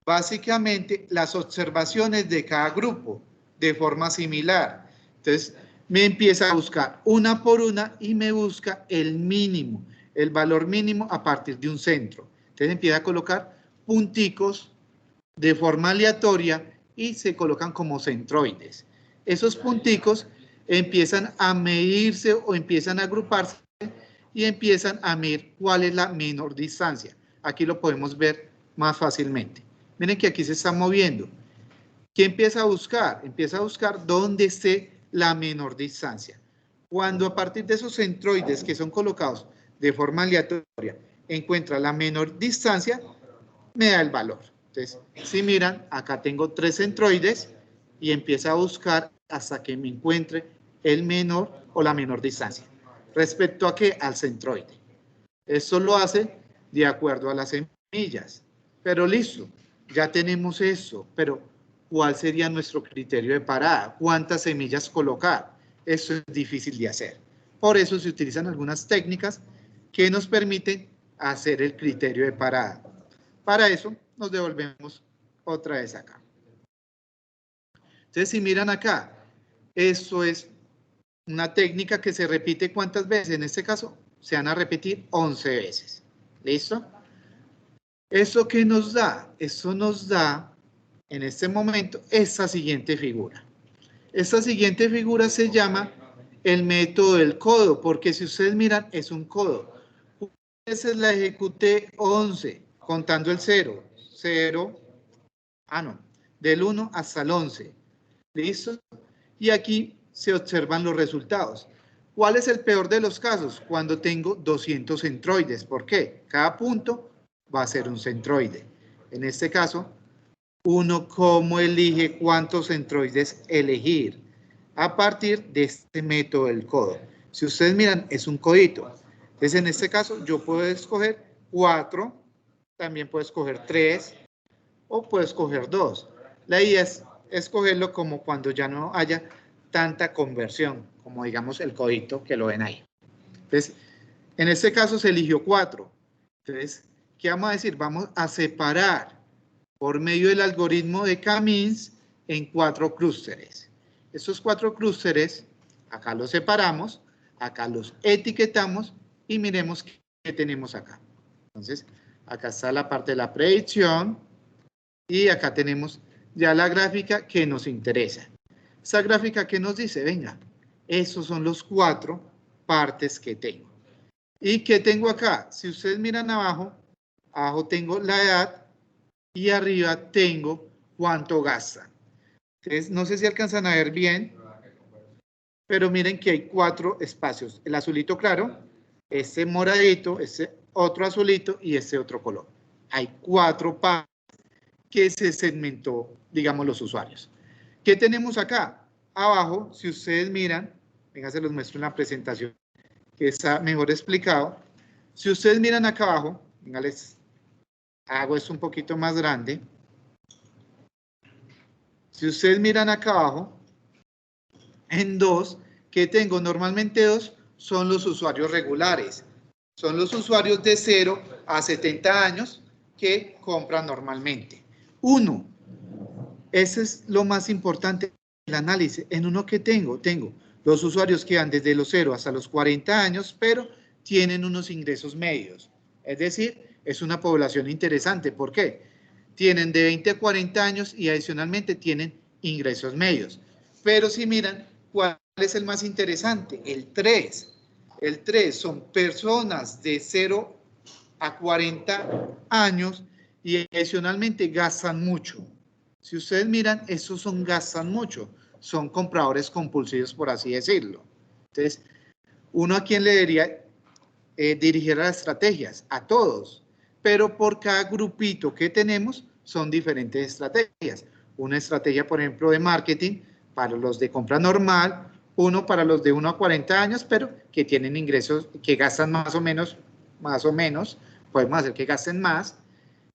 básicamente las observaciones de cada grupo de forma similar. Entonces, me empieza a buscar una por una y me busca el mínimo, el valor mínimo a partir de un centro. Entonces, empieza a colocar punticos de forma aleatoria y se colocan como centroides. Esos punticos empiezan a medirse o empiezan a agruparse y empiezan a medir cuál es la menor distancia. Aquí lo podemos ver más fácilmente. Miren que aquí se está moviendo. ¿Qué empieza a buscar? Empieza a buscar dónde esté la menor distancia. Cuando a partir de esos centroides que son colocados de forma aleatoria encuentra la menor distancia, me da el valor. Entonces, si miran, acá tengo 3 centroides y empieza a buscar hasta que me encuentre el menor o la menor distancia. ¿Respecto a qué? Al centroide. Esto lo hace de acuerdo a las semillas. Pero listo, ya tenemos eso, pero ¿cuál sería nuestro criterio de parada? ¿Cuántas semillas colocar? Eso es difícil de hacer. Por eso se utilizan algunas técnicas que nos permiten hacer el criterio de parada. Para eso nos devolvemos otra vez acá. Entonces, si miran acá, eso es una técnica que se repite ¿cuántas veces? En este caso, se van a repetir 11 veces. ¿Listo? ¿Eso qué nos da? Eso nos da, en este momento, esta siguiente figura. Esta siguiente figura se llama el método del codo, porque si ustedes miran, es un codo. Esa es la ejecuté 11, contando el 0. 0, del 1 hasta el 11. ¿Listo? Y aquí se observan los resultados. ¿Cuál es el peor de los casos? Cuando tengo 200 centroides. ¿Por qué? Cada punto va a ser un centroide. En este caso, uno cómo elige cuántos centroides elegir a partir de este método del codo. Si ustedes miran, es un codito. Entonces, en este caso, yo puedo escoger 4, también puedo escoger 3 o puedo escoger 2. La idea es escogerlo como cuando ya no haya tanta conversión, como digamos el codito que lo ven ahí. Entonces, en este caso se eligió 4. Entonces, ¿qué vamos a decir? Vamos a separar por medio del algoritmo de K-means en 4 clústeres. Estos 4 clústeres, acá los separamos, acá los etiquetamos y miremos qué tenemos acá. Entonces, acá está la parte de la predicción y acá tenemos ya la gráfica que nos interesa. Esa gráfica que nos dice, venga, esos son los 4 partes que tengo. ¿Y qué tengo acá? Si ustedes miran abajo, abajo tengo la edad y arriba tengo cuánto gastan. Entonces, no sé si alcanzan a ver bien, pero miren que hay 4 espacios. El azulito claro, este moradito, este otro azulito y este otro color. Hay 4 partes que se segmentó, digamos, los usuarios. ¿Qué tenemos acá? Abajo, si ustedes miran, venga, se los muestro en la presentación, que está mejor explicado. Si ustedes miran acá abajo, venga, les hago esto un poquito más grande. Si ustedes miran acá abajo, en 2, que tengo normalmente 2, son los usuarios regulares. Son los usuarios de 0 a 70 años que compran normalmente. 1, ese es lo más importante del análisis. En uno que tengo los usuarios que van desde los 0 hasta los 40 años, pero tienen unos ingresos medios. Es decir, es una población interesante. ¿Por qué? Tienen de 20 a 40 años y adicionalmente tienen ingresos medios. Pero si miran, ¿cuál es el más interesante? El 3. El 3 son personas de 0 a 40 años y adicionalmente gastan mucho. Si ustedes miran, esos gastan mucho. Son compradores compulsivos, por así decirlo. Entonces, ¿Uno a quién le debería dirigir las estrategias? A todos. Pero por cada grupito que tenemos son diferentes estrategias. Una estrategia, por ejemplo, de marketing para los de compra normal, uno para los de 1 a 40 años, pero que tienen ingresos, que gastan más o menos, podemos hacer que gasten más.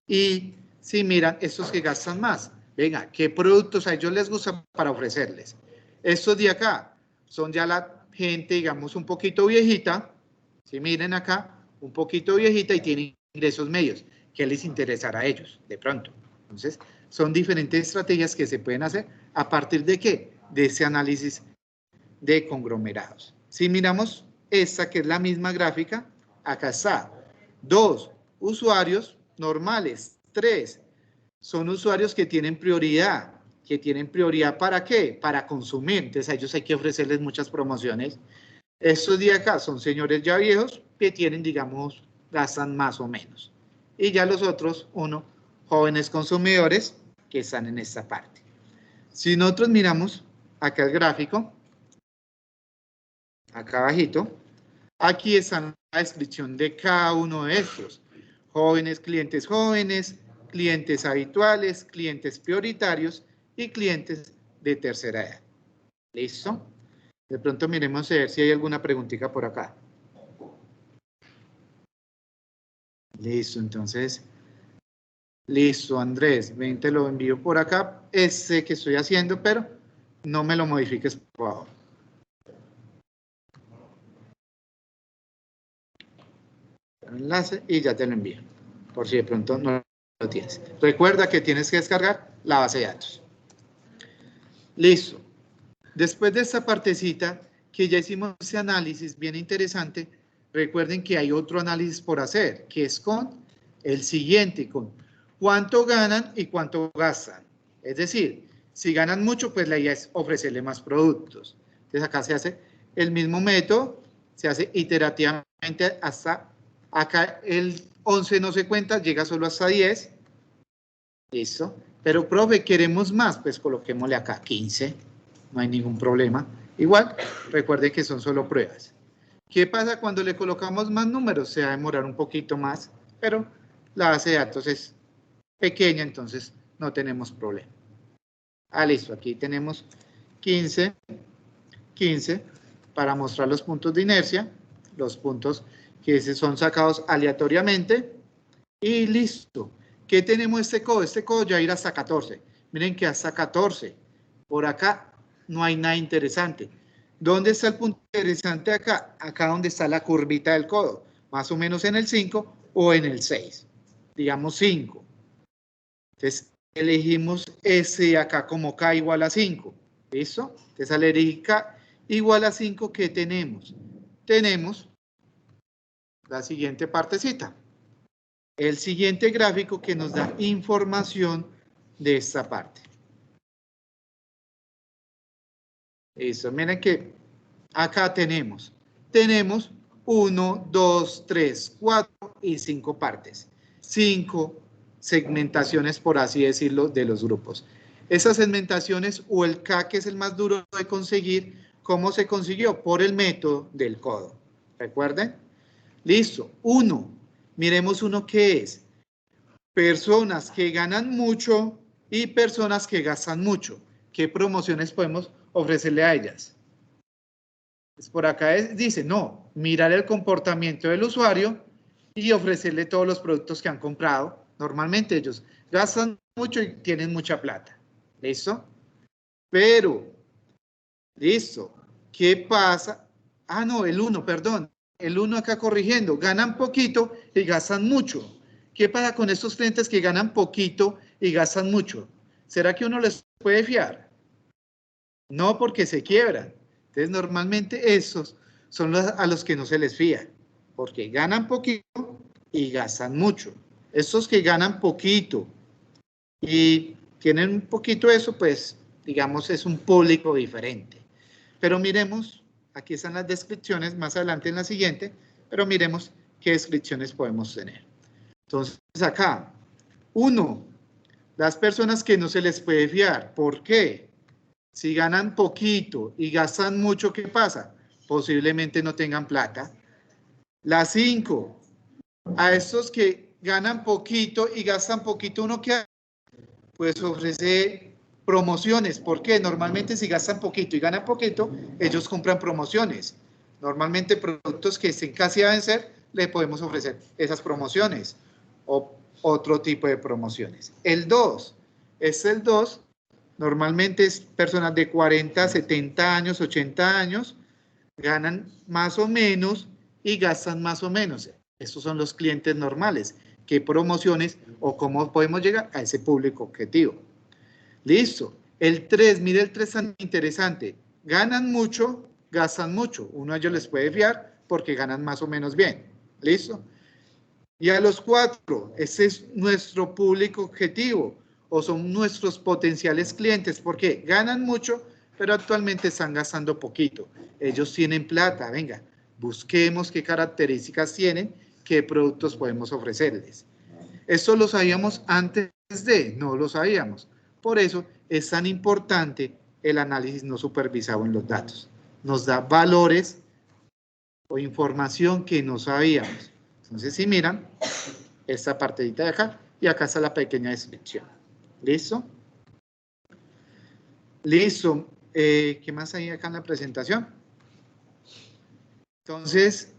Y si miran, estos que gastan más, venga, ¿qué productos a ellos les gusta para ofrecerles? Estos de acá son ya la gente, digamos, un poquito viejita, si miren acá, un poquito viejita y tienen ingresos medios. ¿Qué les interesará a ellos de pronto? Entonces, son diferentes estrategias que se pueden hacer a partir de ¿qué? De ese análisis de conglomerados. Si miramos esta, que es la misma gráfica, acá está. 2, usuarios normales. 3, son usuarios que tienen prioridad. ¿Que tienen prioridad para qué? Para consumir. Entonces, a ellos hay que ofrecerles muchas promociones. Estos de acá son señores ya viejos que tienen, digamos, gastan más o menos. Y ya los otros, jóvenes consumidores que están en esta parte. Si nosotros miramos acá el gráfico, acá abajito, aquí está la descripción de cada uno de estos. Jóvenes, clientes habituales, clientes prioritarios y clientes de tercera edad. ¿Listo? De pronto miremos a ver si hay alguna preguntita por acá. Listo, entonces. Listo, Andrés. Ven, te lo envío por acá. Ese que estoy haciendo, pero no me lo modifiques, por favor. Enlace y ya te lo envío. Por si de pronto no lo tienes. Recuerda que tienes que descargar la base de datos. Listo. Después de esta partecita, que ya hicimos ese análisis bien interesante, recuerden que hay otro análisis por hacer, que es con el siguiente, con cuánto ganan y cuánto gastan. Es decir, si ganan mucho, pues la idea es ofrecerle más productos. Entonces acá se hace el mismo método, se hace iterativamente hasta acá el 11 no se cuenta, llega solo hasta 10. Listo. Pero, profe, queremos más, pues coloquémosle acá 15. No hay ningún problema. Igual, recuerden que son solo pruebas. ¿Qué pasa cuando le colocamos más números? Se va a demorar un poquito más, pero la base de datos es pequeña, entonces no tenemos problema. Listo, aquí tenemos 15 para mostrar los puntos de inercia, los puntos que son sacados aleatoriamente, y listo. ¿Qué tenemos este codo? Este codo ya irá hasta 14. Miren que hasta 14. Por acá no hay nada interesante. ¿Dónde está el punto interesante acá? Acá donde está la curvita del codo. Más o menos en el 5 o en el 6. Digamos 5. Entonces, elegimos ese acá como K igual a 5. ¿Listo? Entonces, al elegir K igual a 5, ¿qué tenemos? Tenemos la siguiente partecita. El siguiente gráfico que nos da información de esta parte. Listo, miren que acá tenemos 1, 2, 3, 4 y 5 partes. 5 segmentaciones, por así decirlo, de los grupos. Esas segmentaciones o el K, que es el más duro de conseguir, ¿cómo se consiguió? Por el método del codo. ¿Recuerden? Listo. 1. Miremos uno que es personas que ganan mucho y personas que gastan mucho. ¿Qué promociones podemos ofrecerle a ellas? Pues por acá dice, no, mirar el comportamiento del usuario y ofrecerle todos los productos que han comprado. Normalmente ellos gastan mucho y tienen mucha plata. ¿Listo? Pero, listo, ¿qué pasa? No, el 1, perdón. El 1 acá corrigiendo, ganan poquito y gastan mucho. ¿Qué pasa con estos clientes que ganan poquito y gastan mucho? ¿Será que uno les puede fiar? No, porque se quiebran. Entonces, normalmente esos son a los que no se les fía, porque ganan poquito y gastan mucho. Estos que ganan poquito y tienen un poquito eso, pues, digamos, es un público diferente. Pero miremos, aquí están las descripciones, más adelante en la siguiente, pero miremos qué descripciones podemos tener. Entonces, acá, 1, las personas que no se les puede fiar. ¿Por qué? Si ganan poquito y gastan mucho, ¿qué pasa? posiblemente no tengan plata. La 5, a estos que ganan poquito y gastan poquito, ¿uno qué hace? Pues ofrece promociones. ¿Por qué? Normalmente si gastan poquito y ganan poquito, ellos compran promociones. Normalmente productos que estén casi a vencer, le podemos ofrecer esas promociones o otro tipo de promociones. El 2, el 2, normalmente es personas de 40, 70 años, 80 años, ganan más o menos y gastan más o menos. Estos son los clientes normales. ¿Qué promociones o cómo podemos llegar a ese público objetivo? Listo. El 3, mire el 3 tan interesante. Ganan mucho, gastan mucho. Uno a ellos les puede fiar porque ganan más o menos bien. ¿Listo? Y a los 4, ese es nuestro público objetivo o son nuestros potenciales clientes porque ganan mucho, pero actualmente están gastando poquito. Ellos tienen plata, venga, busquemos qué características tienen, qué productos podemos ofrecerles. ¿Esto lo sabíamos antes de? No lo sabíamos. Por eso es tan importante el análisis no supervisado en los datos. Nos da valores o información que no sabíamos. Entonces, si miran, esta partecita de acá, y acá está la pequeña descripción. ¿Listo? Listo. ¿Qué más hay acá en la presentación? Entonces,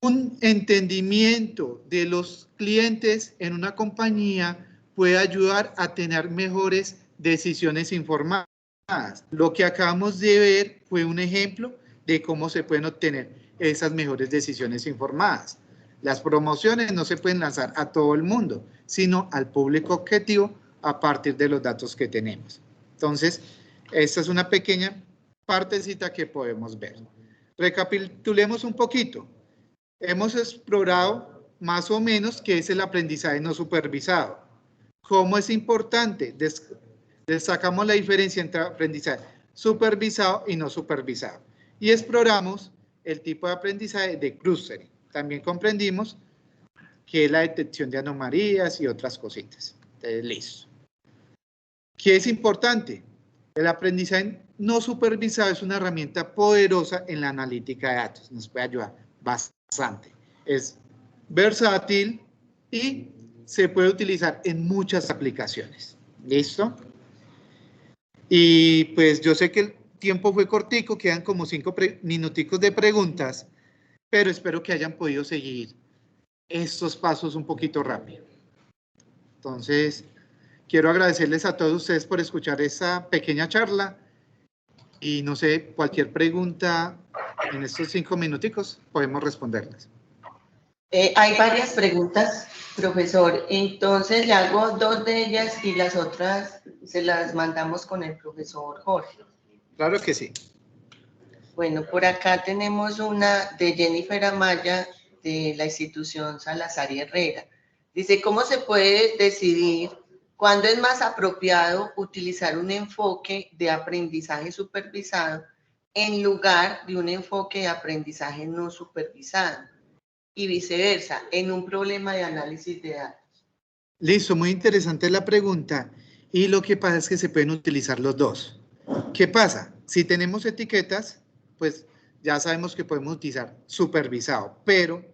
un entendimiento de los clientes en una compañía puede ayudar a tener mejores decisiones informadas. Lo que acabamos de ver fue un ejemplo de cómo se pueden obtener esas mejores decisiones informadas. Las promociones no se pueden lanzar a todo el mundo, sino al público objetivo a partir de los datos que tenemos. Entonces, esta es una pequeña partecita que podemos ver. Recapitulemos un poquito. Hemos explorado más o menos qué es el aprendizaje no supervisado. ¿Cómo es importante? Destacamos la diferencia entre aprendizaje supervisado y no supervisado. Y exploramos el tipo de aprendizaje de clustering. También comprendimos que es la detección de anomalías y otras cositas. Entonces, listo. ¿Qué es importante? El aprendizaje no supervisado es una herramienta poderosa en la analítica de datos. Nos puede ayudar bastante. Es versátil y se puede utilizar en muchas aplicaciones. ¿Listo? Y pues yo sé que el tiempo fue cortico, quedan como 5 minuticos de preguntas, pero espero que hayan podido seguir estos pasos un poquito rápido. Entonces, quiero agradecerles a todos ustedes por escuchar esta pequeña charla y no sé, cualquier pregunta en estos 5 minuticos podemos responderlas. Hay varias preguntas, profesor. Entonces le hago 2 de ellas y las otras se las mandamos con el profesor Jorge. Claro que sí. Bueno, por acá tenemos una de Jennifer Amaya de la institución Salazar y Herrera. Dice, ¿cómo se puede decidir cuándo es más apropiado utilizar un enfoque de aprendizaje supervisado en lugar de un enfoque de aprendizaje no supervisado? Y viceversa, en un problema de análisis de datos. Listo, muy interesante la pregunta. Y lo que pasa es que se pueden utilizar los dos. ¿Qué pasa? Si tenemos etiquetas, pues ya sabemos que podemos utilizar supervisado, pero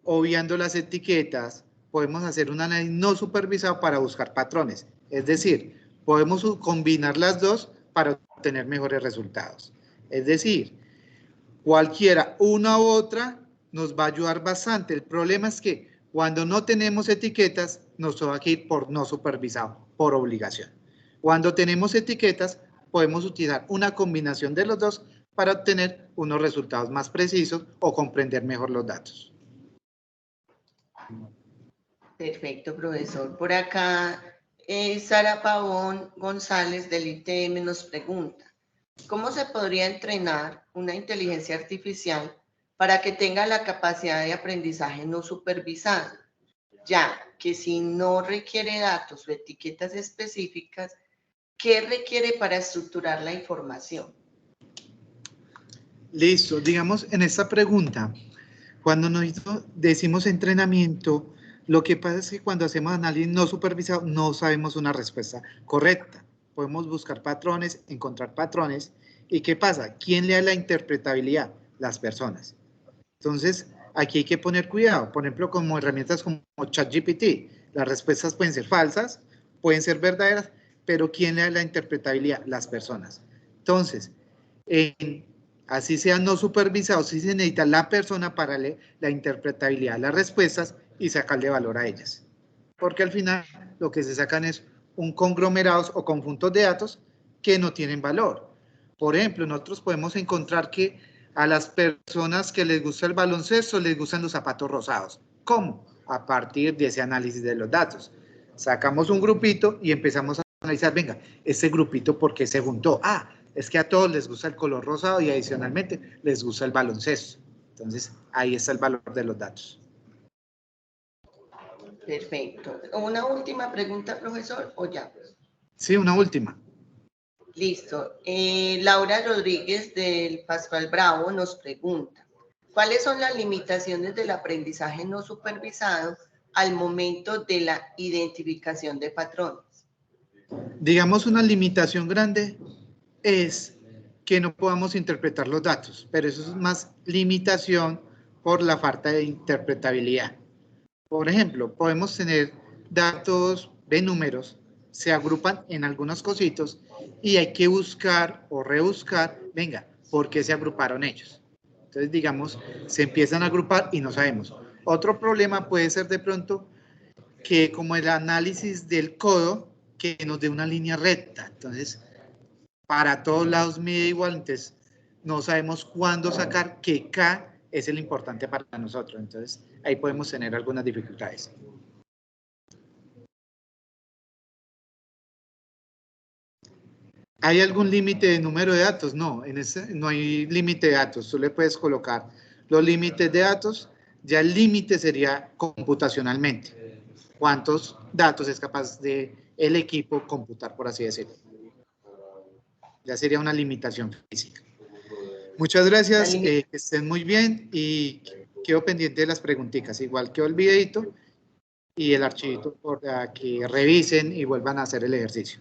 obviando las etiquetas, podemos hacer un análisis no supervisado para buscar patrones. Es decir, podemos combinar las dos para obtener mejores resultados. Es decir, cualquiera, una u otra, nos va a ayudar bastante. El problema es que cuando no tenemos etiquetas, nos va a ir por no supervisado, por obligación. Cuando tenemos etiquetas, podemos utilizar una combinación de los dos para obtener unos resultados más precisos o comprender mejor los datos. Perfecto, profesor. Por acá, Sara Pavón González del ITM nos pregunta, ¿cómo se podría entrenar una inteligencia artificial para que tenga la capacidad de aprendizaje no supervisado? Ya que si no requiere datos o etiquetas específicas, ¿qué requiere para estructurar la información? Listo, digamos en esta pregunta, cuando nos decimos entrenamiento, lo que pasa es que cuando hacemos análisis no supervisado no sabemos una respuesta correcta. podemos buscar patrones, encontrar patrones. ¿Y qué pasa? ¿Quién le da la interpretabilidad? Las personas. Entonces, aquí hay que poner cuidado. Por ejemplo, como herramientas como ChatGPT. Las respuestas pueden ser falsas, pueden ser verdaderas, pero ¿quién le da la interpretabilidad? Las personas. Entonces, así sea no supervisado, sí se necesita la persona para darle la interpretabilidad a las respuestas y sacarle valor a ellas. Porque al final lo que se sacan es un conglomerados o conjuntos de datos que no tienen valor. Por ejemplo, nosotros podemos encontrar que a las personas que les gusta el baloncesto les gustan los zapatos rosados. ¿Cómo? A partir de ese análisis de los datos. Sacamos un grupito y empezamos a analizar, venga, ese grupito, ¿por qué se juntó? Ah, es que a todos les gusta el color rosado y adicionalmente les gusta el baloncesto. Entonces, ahí está el valor de los datos. Perfecto. ¿Una última pregunta, profesor, o ya? Sí, una última. Listo. Laura Rodríguez del Pascual Bravo nos pregunta, ¿cuáles son las limitaciones del aprendizaje no supervisado al momento de la identificación de patrones? Digamos, una limitación grande es que no podamos interpretar los datos, pero eso es más limitación por la falta de interpretabilidad. Por ejemplo, podemos tener datos de números, se agrupan en algunos cositos y hay que buscar o rebuscar, venga, ¿por qué se agruparon ellos? Entonces, digamos, se empiezan a agrupar y no sabemos. Otro problema puede ser de pronto que como el análisis del codo, que nos dé una línea recta. Entonces, para todos lados mide igual, entonces no sabemos cuándo sacar que K es el importante para nosotros. Entonces, ahí podemos tener algunas dificultades. ¿Hay algún límite de número de datos? No, no hay límite de datos. Tú le puedes colocar los límites de datos, ya el límite sería computacionalmente. ¿Cuántos datos es capaz de el equipo computar, por así decirlo? Ya sería una limitación física. Muchas gracias, que estén muy bien y quedo pendiente de las preguntitas, igual que el videito y el archivito para que revisen y vuelvan a hacer el ejercicio.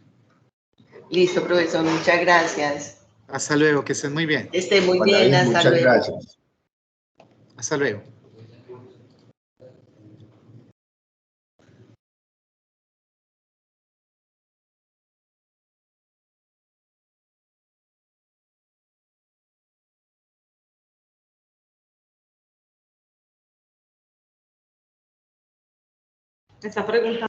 Listo, profesor, muchas gracias. Hasta luego, que estén muy bien. Esté muy Juan bien, David, hasta muchas luego. gracias. Hasta luego. Esa pregunta